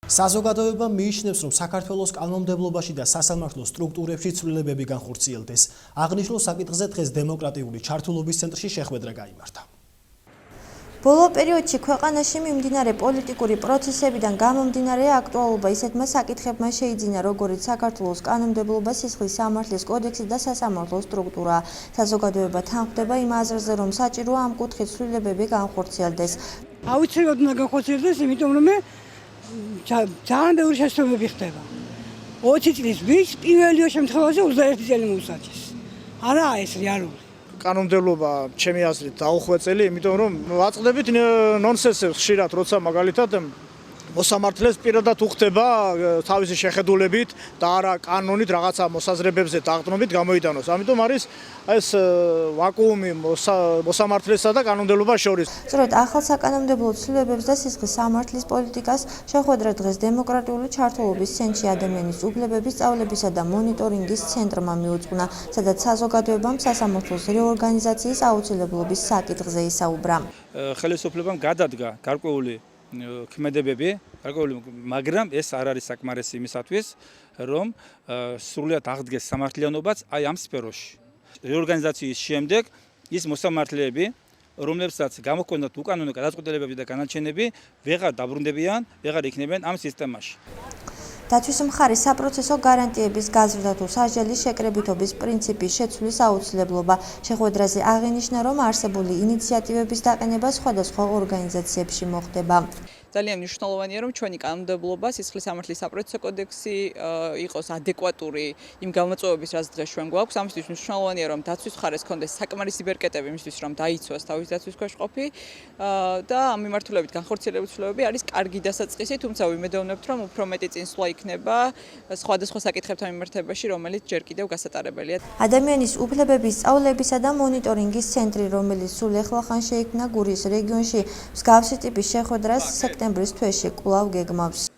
საზოგადოება მიიჩნევს, რომ საქართველოს კანონმდებლობაში და სასამართლო სტრუქტურებში ცვლილებები განხორციელდეს. აღნიშნულ საკითხზე დღეს დემოკრატიული ჩართულობის ცენტრში შეხვედრა გაიმართა. ბოლო პერიოდში ქვეყანაში მიმდინარე პოლიტიკური პროცესებიდან გამომდინარე აქტუალობა ისეთმა საკითხებმა შეიძინა, როგორც საქართველოს კანონმდებლობა, სისხლის სამართლის კოდექსი და სასამართლო სტრუქტურა. საზოგადოება თანხმდება იმ აზრზე, რომ საჭიროა ამ კუთხით ცვლილებები განხორციელდეს. აუცილებლად უნდა განხორციელდეს, იმიტომ რომ ძალიან ბევრი შესაძლებლობები ხდება. 20 წლის ვის პირველი შემთხვევაში 21 წელი მოუსაჯეს. არაა ეს რეალური. კანონმდებლობა ჩემი აზრით დაუხვეწელი, იმიტომ რომ ვაწყდებით ნონსენსებს ხშირად, როცა მაგალითად მოსამართლეს პირადად უხდება თავისი შეხედულებით და არა კანონით რაღაცა მოსაზრებებზე დაღდნობით გამოიტანოს. ამიტომ არის ეს ვაკუუმი მოსამართლესა და კანონმდებლობას შორის. სწორედ ახალ საკანონმდებლო ცვლილებებს და სისხლის სამართლის პოლიტიკას შეხვედრა დღეს დემოკრატიული ჩართულობის ცენტრში ადამიანის უფლებების სწავლებისა და მონიტორინგის ცენტრმა მიუძღვნა, სადაც საზოგადოებამ სასამართლოს რეორგანიზაციის აუცილებლობის საკითხზე ისაუბრა. ხელისუფლებამ გადადგა გარკვეული ქმედებები, მაგრამ ეს არ არის საკმარისი იმისათვის, რომ სრულად აღდგეს სამართლიანობაც აი ამ სფეროში. რეორგანიზაციის შემდეგ ის მოსამართლეები, რომლებსაც გამოჰქონდათ უკანონო გადაწყვეტილებები და განაჩენები, ვეღარ დაბრუნდებიან, ვეღარ იქნებიან ამ სისტემაში. დათვის მხარის საპროცესო გარანტიების გაზრდა თუ სასჯელის შეკრებითობის პრინციპის შეცვლის აუცილებლობა. შეხვედრაზე აღინიშნა, რომ არსებული ინიციატივების დაყენება სხვადასხვა ორგანიზაციებში მოხდება. ძალიან მნიშვნელოვანია, რომ ჩვენი კანონმდებლობა, სისხლის სამართლის საპროცესო კოდექსი იყოს ადეკვატური იმ გამოწვევების, რაც დღეს ჩვენ გვაქვს. ამისთვის მნიშვნელოვანია, რომ დაცვის მხარეს ქონდეს საკმარისი ბერკეტები იმისთვის, რომ დაიცვას თავის დაცვის ქვეშ-ყოფი და ამ მიმართულებით განხორციელებული ცვლილებები არის კარგი დასაწყისი, თუმცა ვიმედოვნებთ, რომ უფრო მეტი წინსვლა იქნება სხვადასხვა საკითხებთან მიმართებაში, რომელიც ჯერ კიდევ გასატარებელია. ადამიანის უფლებების სწავლებისა და მონიტორინგის ცენტრი, რომელიც სულ ახლახან შეიქმნა გურიის რეგიონში, მსგავსი ტიპის შეხვედრას სექტემბრის თვეში კვლავ გეგმავს.